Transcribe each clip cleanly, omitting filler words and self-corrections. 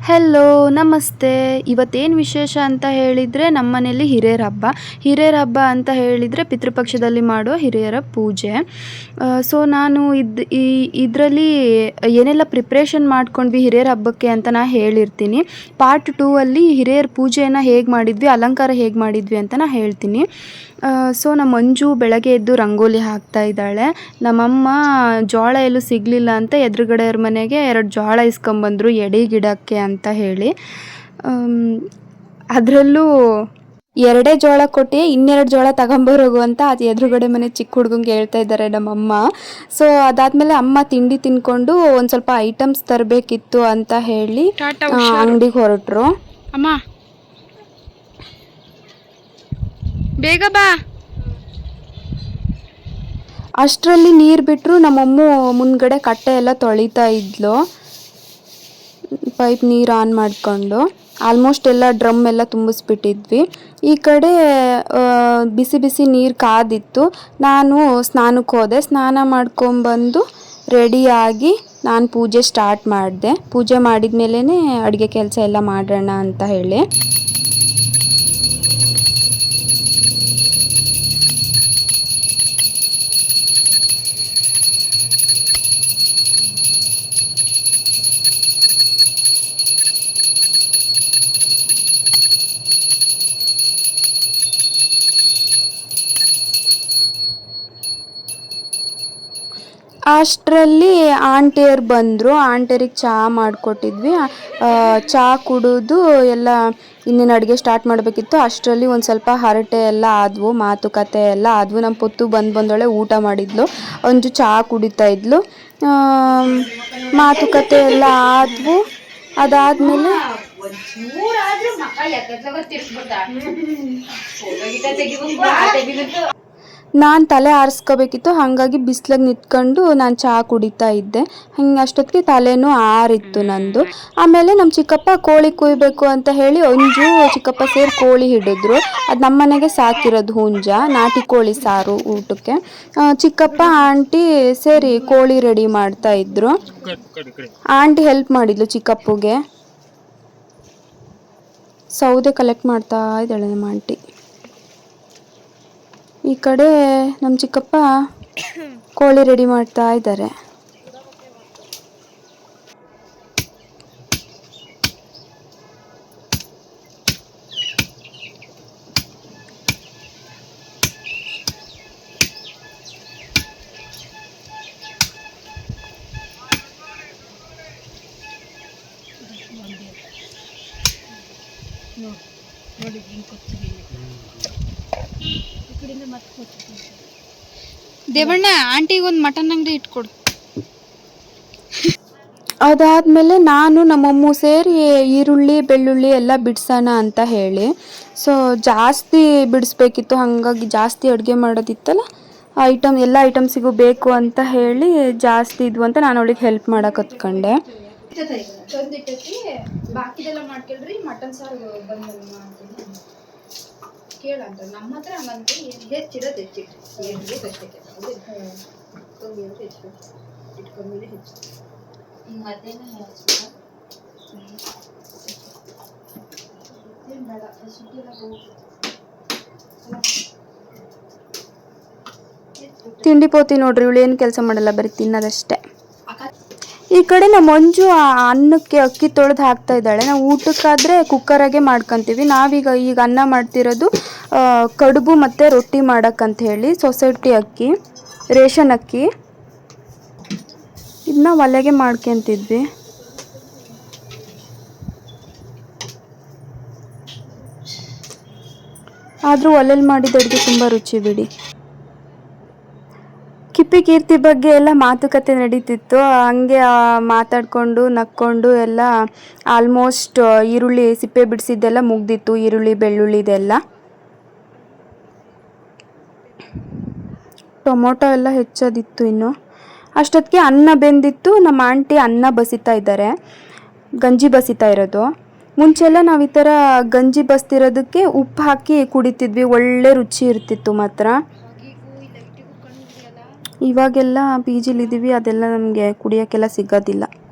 Hello ನಮಸ್ತೆ. ಇವತ್ತೇನು ವಿಶೇಷ ಅಂತ ಹೇಳಿದರೆ ನಮ್ಮ ಮನೆಯಲ್ಲಿ ಹಿರಿಯರ ಹಬ್ಬ ಅಂತ ಹೇಳಿದರೆ ಪಿತೃಪಕ್ಷದಲ್ಲಿ ಮಾಡುವ ಹಿರಿಯರ ಪೂಜೆ. ಸೊ ನಾನು ಇದರಲ್ಲಿ ಏನೆಲ್ಲ ಪ್ರಿಪ್ರೇಷನ್ ಮಾಡ್ಕೊಂಡ್ವಿ ಹಿರಿಯರ ಹಬ್ಬಕ್ಕೆ ಅಂತ ನಾನು ಹೇಳಿರ್ತೀನಿ. ಪಾರ್ಟ್ 2ಅಲ್ಲಿ ಹಿರಿಯರ ಪೂಜೆಯನ್ನು ಹೇಗೆ ಮಾಡಿದ್ವಿ, ಅಲಂಕಾರ ಹೇಗೆ ಮಾಡಿದ್ವಿ ಅಂತ ನಾನು ಹೇಳ್ತೀನಿ. ಸೊ ನಮ್ಮ ಮಂಜು ಬೆಳಗ್ಗೆ ಎದ್ದು ರಂಗೋಲಿ ಹಾಕ್ತಾ ಇದ್ದಾಳೆ. ನಮ್ಮಮ್ಮ ಜೋಳ ಎಲ್ಲೂ ಸಿಗಲಿಲ್ಲ ಅಂತ ಎದುರುಗಡೆಯವ್ರ ಮನೆಗೆ 2 ಜೋಳ ಇಸ್ಕೊಂಬಂದರು ಎಡೆ ಗಿಡಕ್ಕೆ ಅಂತ ಹೇಳಿ. ಅದರಲ್ಲೂ 2 ಜೋಳ ಕೊಟ್ಟು 2 ಜೋಳ ತಗೊಂಬರೋಗು ಅಂತ ಅದು ಎದುರುಗಡೆ ಮನೆ ಚಿಕ್ಕ ಹುಡುಗಂಗೆ ಹೇಳ್ತಾ ಇದ್ದಾರೆ ನಮ್ಮಮ್ಮ. ಸೊ ಅದಾದಮೇಲೆ ಅಮ್ಮ ತಿಂಡಿ ತಿನ್ಕೊಂಡು ಒಂದು ಸ್ವಲ್ಪ ಐಟಮ್ಸ್ ತರಬೇಕಿತ್ತು ಅಂತ ಹೇಳಿ ಅಂಗಡಿಗೆ ಹೊರಟರು. ಅಮ್ಮ ಬೇಗ ಬಾ. ಅಷ್ಟರಲ್ಲಿ ನೀರು ಬಿಟ್ಟರು. ನಮ್ಮಮ್ಮ ಮುಂದ್ಗಡೆ ಕಟ್ಟೆ ಎಲ್ಲ ತೊಳಿತಾ ಇದ್ಲು, ಪೈಪ್ ನೀರು ಆನ್ ಮಾಡಿಕೊಂಡು. ಆಲ್ಮೋಸ್ಟ್ ಎಲ್ಲ ಡ್ರಮ್ ಎಲ್ಲ ತುಂಬಿಸ್ಬಿಟ್ಟಿದ್ವಿ. ಈ ಕಡೆ ಬಿಸಿ ಬಿಸಿ ನೀರು ಕಾದಿತ್ತು. ನಾನು ಸ್ನಾನಕ್ಕೆ ಹೋದೆ. ಸ್ನಾನ ಮಾಡ್ಕೊಂಬಂದು ರೆಡಿಯಾಗಿ ನಾನು ಪೂಜೆ ಸ್ಟಾರ್ಟ್ ಮಾಡಿದೆ. ಪೂಜೆ ಮಾಡಿದ ಮೇಲೇ ಅಡುಗೆ ಕೆಲಸ ಎಲ್ಲ ಮಾಡೋಣ ಅಂತ ಹೇಳಿ. ಅಷ್ಟರಲ್ಲಿ ಆಂಟಿಯರು ಬಂದರು. ಆಂಟಿಯರಿಗೆ ಚಹಾ ಮಾಡಿಕೊಟ್ಟಿದ್ವಿ. ಚಹಾ ಕುಡಿದು ಎಲ್ಲ ಇನ್ನೇನು ಅಡುಗೆ ಸ್ಟಾರ್ಟ್ ಮಾಡಬೇಕಿತ್ತು. ಅಷ್ಟರಲ್ಲಿ ಒಂದು ಸ್ವಲ್ಪ ಹರಟೆ ಎಲ್ಲ ಆದವು, ಮಾತುಕತೆ ಎಲ್ಲ ಆದವು. ನಮ್ಮ ಪುತ್ತು ಬಂದೊಳೆ ಊಟ ಮಾಡಿದ್ಲು, ಅಂಜು ಚಹಾ ಕುಡಿತಾ ಇದ್ಲು, ಮಾತುಕತೆ ಎಲ್ಲ ಆದವು. ಅದಾದಮೇಲೆ ನಾನು ತಲೆ ಆರಿಸ್ಕೋಬೇಕಿತ್ತು. ಹಾಗಾಗಿ ಬಿಸಿಲಾಗ ನಿಂತ್ಕೊಂಡು ನಾನು ಚಹಾ ಕುಡಿತಾ ಇದ್ದೆ. ಹಿಂಗೆ ಅಷ್ಟೊತ್ತಿಗೆ ತಲೆನೂ ಆರಿತ್ತು ನಂದು. ಆಮೇಲೆ ನಮ್ಮ ಚಿಕ್ಕಪ್ಪ ಕೋಳಿ ಕುಯ್ಬೇಕು ಅಂತ ಹೇಳಿ ಅಂಜು ಚಿಕ್ಕಪ್ಪ ಸೇರಿ ಕೋಳಿ ಹಿಡಿದ್ರು. ಅದು ನಮ್ಮ ಮನೆಗೆ ಸಾಕಿರೋದು ಹುಂಜ, ನಾಟಿ ಕೋಳಿ ಸಾರು ಊಟಕ್ಕೆ. ಚಿಕ್ಕಪ್ಪ ಆಂಟಿ ಸೇರಿ ಕೋಳಿ ರೆಡಿ ಮಾಡ್ತಾ ಇದ್ರು. ಆಂಟಿ ಹೆಲ್ಪ್ ಮಾಡಿದ್ಲು ಚಿಕ್ಕಪ್ಪಗೆ. ಸೌದೆ ಕಲೆಕ್ಟ್ ಮಾಡ್ತಾ ಇದ್ದಾಳೆ ನಮ್ಮ ಆಂಟಿ. ಈ ಕಡೆ ನಮ್ಮ ಚಿಕ್ಕಪ್ಪ ಕೋಳಿ ರೆಡಿ ಮಾಡ್ತಾ ಇದ್ದಾರೆ. ದೇವಣ್ಣ ಆಂಟಿಗೆ ಒಂದು ಮಟನ್ ಅಂಗಡಿ ಇಟ್ಕೊಡು. ಅದಾದಮೇಲೆ ನಾನು ನಮ್ಮಮ್ಮ ಸೇರಿ ಈರುಳ್ಳಿ ಬೆಳ್ಳುಳ್ಳಿ ಎಲ್ಲ ಬಿಡಿಸೋಣ ಅಂತ ಹೇಳಿ. ಸೊ ಜಾಸ್ತಿ ಬಿಡಿಸ್ಬೇಕಿತ್ತು, ಹಾಗಾಗಿ ಜಾಸ್ತಿ ಅಡುಗೆ ಮಾಡೋದಿತ್ತಲ್ಲ, ಎಲ್ಲ ಐಟಮ್ಸಿಗೂ ಬೇಕು ಅಂತ ಹೇಳಿ ಜಾಸ್ತಿ ಇದ್ವು ಅಂತ ನಾನು ಅವಳಿಗೆ ಹೆಲ್ಪ್ ಮಾಡೋಕೆ ಹತ್ಕೊಂಡೆ. ಬಾಕಿದೆಲ್ಲ ಮಾಡ್ಕೊಳ್ರಿ, ಮಟನ್ ಸಾರು ಕೇಳಂತ ನಮ್ಮ ಹತ್ರ ಹಂಗಂತ ಹೆಚ್ಚಿಡೋದು ಇಟ್ಕೊಂಡ್ಮೇಲೆ ತಿಂಡಿ ಪೋತಿ ನೋಡ್ರಿ, ಇವಳು ಏನು ಕೆಲಸ ಮಾಡಲ್ಲ, ಬರೀ ತಿನ್ನೋದಷ್ಟೇ. ಈ ಕಡೆ ನಮ್ಮ ಮಂಜು ಅನ್ನಕ್ಕೆ ಅಕ್ಕಿ ತೊಳೆದು ಹಾಕ್ತಾ ಇದ್ದಾಳೆ. ನಾವು ಊಟಕ್ಕಾದರೆ ಕುಕ್ಕರಾಗೆ ಮಾಡ್ಕೊತೀವಿ. ಈಗ ಅನ್ನ ಮಾಡ್ತಿರೋದು ಕಡುಬು ಮತ್ತು ರೊಟ್ಟಿ ಮಾಡೋಕ್ಕಂತ ಹೇಳಿ ಸೊಸೈಟಿ ಅಕ್ಕಿ, ರೇಷನ್ ಅಕ್ಕಿ, ಇದನ್ನ ಒಲೆಗೆ ಮಾಡ್ಕೊತಿದ್ವಿ. ಆದರೂ ಒಲೆಯಲ್ಲಿ ಮಾಡಿದ ಅಡುಗೆ ತುಂಬ ರುಚಿ ಬಿಡಿ. ಕಿಪ್ಪಿ ಕೀರ್ತಿ ಬಗ್ಗೆ ಎಲ್ಲ ಮಾತುಕತೆ ನಡೀತಿತ್ತು. ಹಂಗೆ ಮಾತಾಡಿಕೊಂಡು ನಕ್ಕೊಂಡು ಎಲ್ಲ ಆಲ್ಮೋಸ್ಟ್ ಈರುಳ್ಳಿ ಸಿಪ್ಪೆ ಬಿಡಿಸಿದ್ದೆಲ್ಲ ಮುಗ್ದಿತ್ತು. ಈರುಳ್ಳಿ ಬೆಳ್ಳುಳ್ಳಿದೆಲ್ಲ, ಟೊಮೊಟೊ ಎಲ್ಲ ಹೆಚ್ಚೋದಿತ್ತು ಇನ್ನು. ಅಷ್ಟೊತ್ತಿಗೆ ಅನ್ನ ಬೆಂದಿತ್ತು. ನಮ್ಮ ಆಂಟಿ ಅನ್ನ ಬಸಿತಾ ಇದ್ದಾರೆ, ಗಂಜಿ ಬಸಿತಾ ಇರೋದು. ಮುಂಚೆಲ್ಲ ನಾವು ಈ ಥರ ಗಂಜಿ ಬಸ್ತಿರೋದಕ್ಕೆ ಉಪ್ಪು ಹಾಕಿ ಕುಡಿತಿದ್ವಿ, ಒಳ್ಳೆ ರುಚಿ ಇರ್ತಿತ್ತು ಮಾತ್ರ. ಇವಾಗೆಲ್ಲ ಪಿ ಜಿಲಿದ್ದೀವಿ, ಅದೆಲ್ಲ ನಮಗೆ ಕುಡಿಯೋಕ್ಕೆಲ್ಲ ಸಿಗೋದಿಲ್ಲ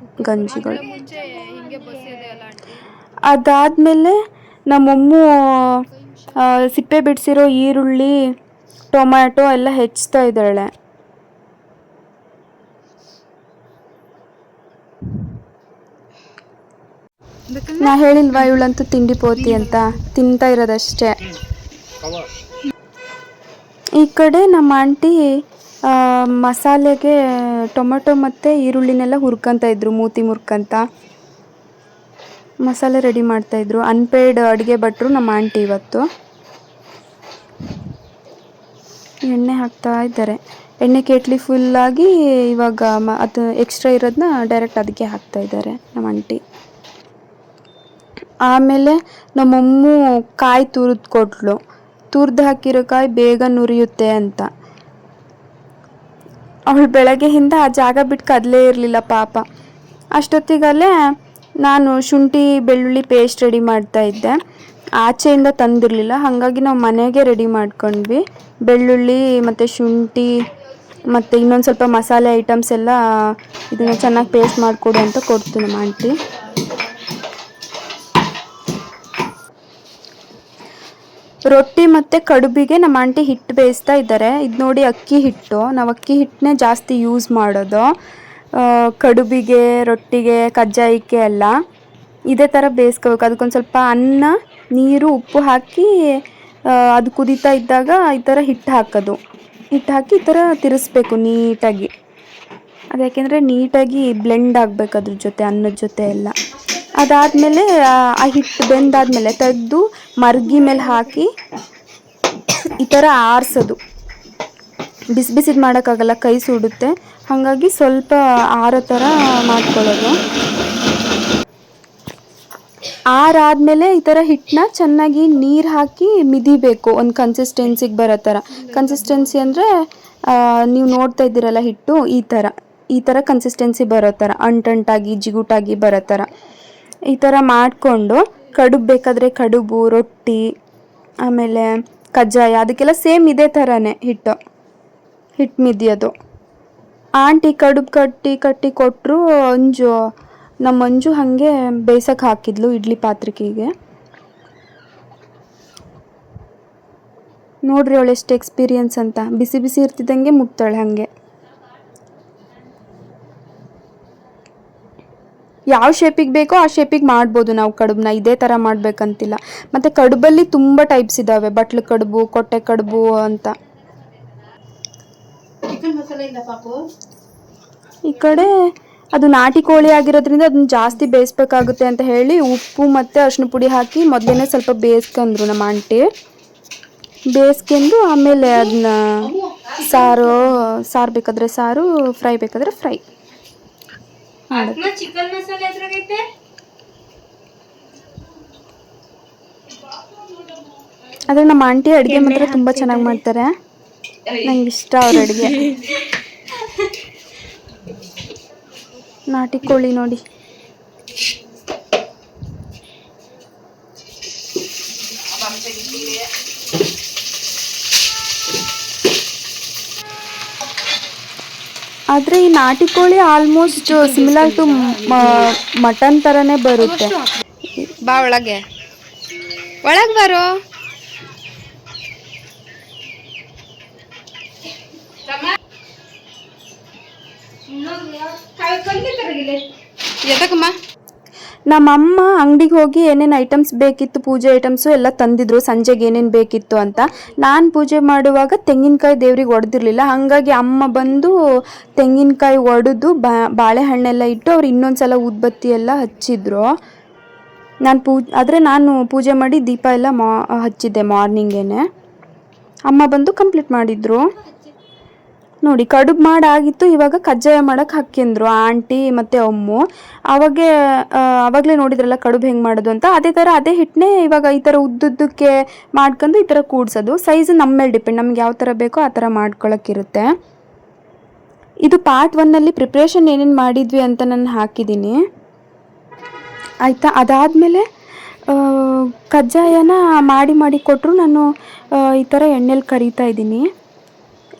ಗಂಜಿಗಳು. ಅದಾದಮೇಲೆ ನಮ್ಮಮ್ಮು ಸಿಪ್ಪೆ ಬಿಡಿಸಿರೋ ಈರುಳ್ಳಿ ಟೊಮ್ಯಾಟೊ ಎಲ್ಲ ಹೆಚ್ಚ್ತಾ ಇದ್ದಾಳೆ. ನಾ ಹೇಳಿಲ್ವಾ ಇವಳಂತೂ ತಿಂಡಿ ಪೋತಿ ಅಂತ, ತಿಂತಾ ಇರೋದಷ್ಟೇ. ಈ ಕಡೆ ನಮ್ಮ ಆಂಟಿ ಮಸಾಲೆಗೆ ಟೊಮೆಟೊ ಮತ್ತು ಈರುಳ್ಳಿನೆಲ್ಲ ಹುರ್ಕೊಂತ ಇದ್ರು, ಮೂತಿ ಮುರ್ಕಂತ ಮಸಾಲೆ ರೆಡಿ ಮಾಡ್ತಾಯಿದ್ರು. ಅನ್ಪೇಯ್ಡ್ ಅಡುಗೆ ಭಟ್ರು ನಮ್ಮ ಆಂಟಿ ಇವತ್ತು. ಎಣ್ಣೆ ಹಾಕ್ತಾ ಇದ್ದಾರೆ. ಎಣ್ಣೆ ಕೇಟ್ಲಿ ಫುಲ್ಲಾಗಿ ಇವಾಗ ಅದು ಎಕ್ಸ್ಟ್ರಾ ಇರೋದನ್ನ ಡೈರೆಕ್ಟ್ ಅದಕ್ಕೆ ಹಾಕ್ತಾ ಇದ್ದಾರೆ ನಮ್ಮ ಆಂಟಿ. ಆಮೇಲೆ ನಮ್ಮಮ್ಮು ಕಾಯಿ ತುರಿದು ಕೊಟ್ಲು. ತುರ್ದು ಹಾಕಿರೋ ಕಾಯಿ ಬೇಗ ನುರಿಯುತ್ತೆ ಅಂತ. ಅವಳು ಬೆಳಗ್ಗೆಯಿಂದ ಆ ಜಾಗ ಬಿಟ್ಟು ಕದಲೇ ಇರಲಿಲ್ಲ ಪಾಪ. ಅಷ್ಟೊತ್ತಿಗಲ್ಲೇ ನಾನು ಶುಂಠಿ ಬೆಳ್ಳುಳ್ಳಿ ಪೇಸ್ಟ್ ರೆಡಿ ಮಾಡ್ತಾ ಇದ್ದೆ. ಆಚೆಯಿಂದ ತಂದಿರಲಿಲ್ಲ, ಹಾಗಾಗಿ ನಾವು ಮನೆಗೆ ರೆಡಿ ಮಾಡ್ಕೊಂಡ್ವಿ. ಬೆಳ್ಳುಳ್ಳಿ ಮತ್ತು ಶುಂಠಿ ಮತ್ತು ಇನ್ನೊಂದು ಸ್ವಲ್ಪ ಮಸಾಲೆ ಐಟಮ್ಸ್ ಎಲ್ಲ ಇದನ್ನು ಚೆನ್ನಾಗಿ ಪೇಸ್ಟ್ ಮಾಡಿಕೊಡು ಅಂತ ಕೊಡ್ತು ನಮ್ಮ ಆಂಟಿ. ರೊಟ್ಟಿ ಮತ್ತು ಕಡುಬಿಗೆ ನಮ್ಮ ಆಂಟಿ ಹಿಟ್ಟು ಬೇಯಿಸ್ತಾ ಇದ್ದಾರೆ. ಇದು ನೋಡಿ ಅಕ್ಕಿ ಹಿಟ್ಟು. ನಾವು ಅಕ್ಕಿ ಹಿಟ್ಟನ್ನೇ ಜಾಸ್ತಿ ಯೂಸ್ ಮಾಡೋದು ಕಡುಬಿಗೆ, ರೊಟ್ಟಿಗೆ, ಕಜ್ಜಾಯಕ್ಕೆ ಎಲ್ಲ ಇದೇ ಥರ ಬೇಯಿಸ್ಕೋಬೇಕು. ಅದಕ್ಕೊಂದು ಸ್ವಲ್ಪ ಅನ್ನ, ನೀರು, ಉಪ್ಪು ಹಾಕಿ ಅದು ಕುದೀತಾ ಇದ್ದಾಗ ಈ ಥರ ಹಿಟ್ಟು ಹಾಕೋದು. ಹಿಟ್ಟು ಹಾಕಿ ಈ ಥರ ತಿರ್ಸ್ಬೇಕು ನೀಟಾಗಿ. ಅದು ಯಾಕೆಂದರೆ ನೀಟಾಗಿ ಬ್ಲೆಂಡ್ ಆಗಬೇಕು ಅದ್ರ ಜೊತೆ, ಅನ್ನದ ಜೊತೆ ಎಲ್ಲ. ಅದಾದಮೇಲೆ ಆ ಹಿಟ್ಟು ಬೆಂದಾದಮೇಲೆ ತೆಗೆದು ಮರ್ಗಿ ಮೇಲೆ ಹಾಕಿ ಈ ಥರ ಆರಿಸೋದು. ಬಿಸಿ ಬಿಸಿದು ಮಾಡೋಕ್ಕಾಗಲ್ಲ, ಕೈ ಸುಡುತ್ತೆ. ಹಾಗಾಗಿ ಸ್ವಲ್ಪ ಆರೋ ಥರ ಮಾಡ್ಕೊಳ್ಳೋದು. ಆರಾದಮೇಲೆ ಈ ಥರ ಹಿಟ್ಟನ್ನ ಚೆನ್ನಾಗಿ ನೀರು ಹಾಕಿ ಮಿದಿಬೇಕು, ಒಂದು ಕನ್ಸಿಸ್ಟೆನ್ಸಿಗೆ ಬರೋ ಥರ. ಕನ್ಸಿಸ್ಟೆನ್ಸಿ ಅಂದರೆ ನೀವು ನೋಡ್ತಾ ಇದ್ದೀರಲ್ಲ ಹಿಟ್ಟು, ಈ ಥರ ಕನ್ಸಿಸ್ಟೆನ್ಸಿ ಬರೋ ಥರ, ಅಂಟಂಟಾಗಿ ಜಿಗುಟಾಗಿ ಬರೋ ಥರ ಈ ಥರ ಮಾಡಿಕೊಂಡು ಕಡುಬು ಬೇಕಾದರೆ ಕಡುಬು, ರೊಟ್ಟಿ, ಆಮೇಲೆ ಕಜ್ಜಾಯ ಅದಕ್ಕೆಲ್ಲ ಸೇಮ್ ಇದೇ ಥರನೇ ಹಿಟ್ಟು ಮಿದಿಯೋದು. ಆಂಟಿ ಕಡುಬು ಕಟ್ಟಿ ಕೊಟ್ಟರು. ನಮ್ಮ ಮಂಜು ಹಾಗೆ ಬೇಯಿಸೋಕೆ ಹಾಕಿದ್ಲು ಇಡ್ಲಿ ಪಾತ್ರೆಗೆ. ನೋಡ್ರಿ ಅವಳು ಎಷ್ಟು ಎಕ್ಸ್ಪೀರಿಯನ್ಸ್ ಅಂತ. ಬಿಸಿ ಬಿಸಿ ಇರ್ತಿದ್ದಂಗೆ ಮುಟ್ತಾಳೆ ಹಾಗೆ. ಯಾವ ಶೇಪಿಗೆ ಬೇಕೋ ಆ ಶೇಪಿಗೆ ಮಾಡ್ಬೋದು ನಾವು ಕಡುಬನ್ನ, ಇದೇ ಥರ ಮಾಡಬೇಕಂತಿಲ್ಲ. ಮತ್ತು ಕಡುಬಲ್ಲಿ ತುಂಬ ಟೈಪ್ಸ್ ಇದ್ದಾವೆ, ಬಟ್ಲು ಕಡುಬು, ಕೊಟ್ಟೆ ಕಡುಬು ಅಂತ. ಈ ಕಡೆ ಅದು ನಾಟಿ ಕೋಳಿ ಆಗಿರೋದ್ರಿಂದ ಅದನ್ನ ಜಾಸ್ತಿ ಬೇಯಿಸ್ಬೇಕಾಗುತ್ತೆ ಅಂತ ಹೇಳಿ ಉಪ್ಪು ಮತ್ತು ಅರಿಶಿನ ಪುಡಿ ಹಾಕಿ ಮೊದಲೇ ಸ್ವಲ್ಪ ಬೇಯಿಸ್ಕೊಂಡ್ರು ನಮ್ಮ ಆಂಟಿ. ಬೇಯಿಸ್ಕೊಂಡು ಆಮೇಲೆ ಅದನ್ನ ಸಾರು ಬೇಕಾದರೆ ಸಾರು, ಫ್ರೈ ಬೇಕಾದರೆ ಫ್ರೈ ಆದರೆ ನಮ್ಮ ಆಂಟಿ ಅಡುಗೆ ಮಾತ್ರ ತುಂಬ ಚೆನ್ನಾಗಿ ಮಾಡ್ತಾರೆ. ನಂಗೆ ಇಷ್ಟ ಅವ್ರ ಅಡುಗೆ. ನಾಟಿ ಕೋಳಿ ನೋಡಿ. ಆದರೆ ಈ ನಾಟಿ ಕೋಳಿ ಆಲ್ಮೋಸ್ಟ್ ಸಿಮಿಲರ್ ಟು ಮಟನ್ ಥರನೇ ಬರುತ್ತೆ. ಬಾ ಒಳಗೆ ಬರೋ. ನಮ್ಮಮ್ಮ ಅಂಗಡಿಗೆ ಹೋಗಿ ಏನೇನು ಐಟಮ್ಸ್ ಬೇಕಿತ್ತು, ಪೂಜೆ ಐಟಮ್ಸು ಎಲ್ಲ ತಂದಿದ್ರು, ಸಂಜೆಗೆ ಏನೇನು ಬೇಕಿತ್ತು ಅಂತ. ನಾನು ಪೂಜೆ ಮಾಡುವಾಗ ತೆಂಗಿನಕಾಯಿ ದೇವ್ರಿಗೆ ಒಡೆದಿರಲಿಲ್ಲ, ಹಾಗಾಗಿ ಅಮ್ಮ ಬಂದು ತೆಂಗಿನಕಾಯಿ ಒಡೆದು ಬಾಳೆಹಣ್ಣೆಲ್ಲ ಇಟ್ಟು ಅವ್ರು ಇನ್ನೊಂದು ಸಲ ಊದ್ಬತ್ತಿ ಎಲ್ಲ ಹಚ್ಚಿದ್ರು. ನಾನು ಪೂಜೆ ಮಾಡಿ ದೀಪ ಎಲ್ಲ ಹಚ್ಚಿದ್ದೆ ಮಾರ್ನಿಂಗೇನೆ. ಅಮ್ಮ ಬಂದು ಕಂಪ್ಲೀಟ್ ಮಾಡಿದ್ರು. ನೋಡಿ ಕಡುಬು ಮಾಡಾಗಿತ್ತು. ಇವಾಗ ಕಜ್ಜಾಯ ಮಾಡೋಕ್ಕೆ ಹಾಕ್ಯಂದ್ರು ಆಂಟಿ ಮತ್ತು ಅಮ್ಮು. ಆವಾಗಲೇ ನೋಡಿದ್ರಲ್ಲ ಕಡುಬು ಹೆಂಗೆ ಮಾಡೋದು ಅಂತ. ಅದೇ ಥರ ಅದೇ ಹಿಟ್ಟನ್ನೇ ಇವಾಗ ಈ ಥರ ಉದ್ದುದ್ದಕ್ಕೆ ಮಾಡ್ಕೊಂಡು ಈ ಥರ ಕೂಡ್ಸೋದು. ಸೈಜು ನಮ್ಮ ಮೇಲೆ ಡಿಪೆಂಡ್, ನಮ್ಗೆ ಯಾವ ಥರ ಬೇಕೋ ಆ ಥರ ಮಾಡ್ಕೊಳ್ಳೋಕ್ಕಿರುತ್ತೆ. ಇದು ಪಾರ್ಟ್ 1ನಲ್ಲಿ ಪ್ರಿಪ್ರೇಷನ್ ಏನೇನು ಮಾಡಿದ್ವಿ ಅಂತ ನಾನು ಹಾಕಿದ್ದೀನಿ ಆಯಿತಾ. ಅದಾದಮೇಲೆ ಕಜ್ಜಾಯನ ಮಾಡಿ ಕೊಟ್ಟರು. ನಾನು ಈ ಥರ ಎಣ್ಣೆಲಿ ಕರಿತಾ ಇದ್ದೀನಿ.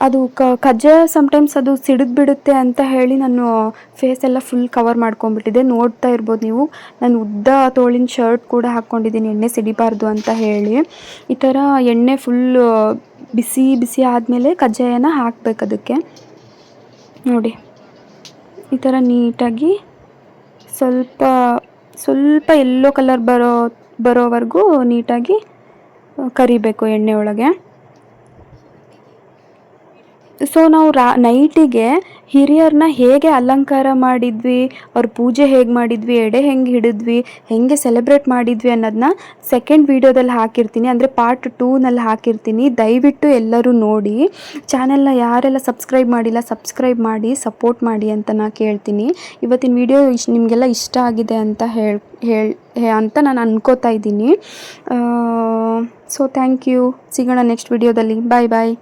ಅದು ಕಜ್ಜಾಯ ಸಮ್ಟೈಮ್ಸ್ ಅದು ಸಿಡಿದ್ಬಿಡುತ್ತೆ ಅಂತ ಹೇಳಿ ನಾನು ಫೇಸ್ ಎಲ್ಲ ಫುಲ್ ಕವರ್ ಮಾಡ್ಕೊಂಡ್ಬಿಟ್ಟಿದ್ದೆ. ನೋಡ್ತಾ ಇರ್ಬೋದು ನೀವು, ನಾನು ಉದ್ದ ತೋಳಿನ ಶರ್ಟ್ ಕೂಡ ಹಾಕ್ಕೊಂಡಿದ್ದೀನಿ ಎಣ್ಣೆ ಸಿಡಿಬಾರ್ದು ಅಂತ ಹೇಳಿ. ಈ ಥರ ಎಣ್ಣೆ ಫುಲ್ಲು ಬಿಸಿ ಬಿಸಿ ಆದಮೇಲೆ ಕಜ್ಜಾಯನ ಹಾಕ್ಬೇಕು ಅದಕ್ಕೆ. ನೋಡಿ ಈ ಥರ ನೀಟಾಗಿ ಸ್ವಲ್ಪ ಸ್ವಲ್ಪ ಯೆಲ್ಲೋ ಕಲರ್ ಬರೋವರೆಗೂ ನೀಟಾಗಿ ಕರಿಬೇಕು ಎಣ್ಣೆ ಒಳಗೆ. ಸೊ ನಾವು ನೈಟಿಗೆ ಹಿರಿಯರನ್ನ ಹೇಗೆ ಅಲಂಕಾರ ಮಾಡಿದ್ವಿ, ಅವ್ರ ಪೂಜೆ ಹೇಗೆ ಮಾಡಿದ್ವಿ, ಎಡೆ ಹೆಂಗೆ ಹಿಡಿದ್ವಿ, ಹೇಗೆ ಸೆಲೆಬ್ರೇಟ್ ಮಾಡಿದ್ವಿ ಅನ್ನೋದನ್ನ ಸೆಕೆಂಡ್ ವೀಡಿಯೋದಲ್ಲಿ ಹಾಕಿರ್ತೀನಿ, ಅಂದರೆ ಪಾರ್ಟ್ 2ನಲ್ಲಿ ಹಾಕಿರ್ತೀನಿ. ದಯವಿಟ್ಟು ಎಲ್ಲರೂ ನೋಡಿ. ಚಾನೆಲ್ನ ಯಾರೆಲ್ಲ ಸಬ್ಸ್ಕ್ರೈಬ್ ಮಾಡಿಲ್ಲ ಸಬ್ಸ್ಕ್ರೈಬ್ ಮಾಡಿ ಸಪೋರ್ಟ್ ಮಾಡಿ ಅಂತ ನಾನು ಕೇಳ್ತೀನಿ. ಇವತ್ತಿನ ವೀಡಿಯೋ ನಿಮಗೆಲ್ಲ ಇಷ್ಟ ಆಗಿದೆ ಅಂತ ಅಂತ ನಾನು ಅನ್ಕೋತಾ ಇದ್ದೀನಿ. So thank you. ಸಿಗೋಣ ನೆಕ್ಸ್ಟ್ ವೀಡಿಯೋದಲ್ಲಿ. ಬಾಯ್ ಬಾಯ್.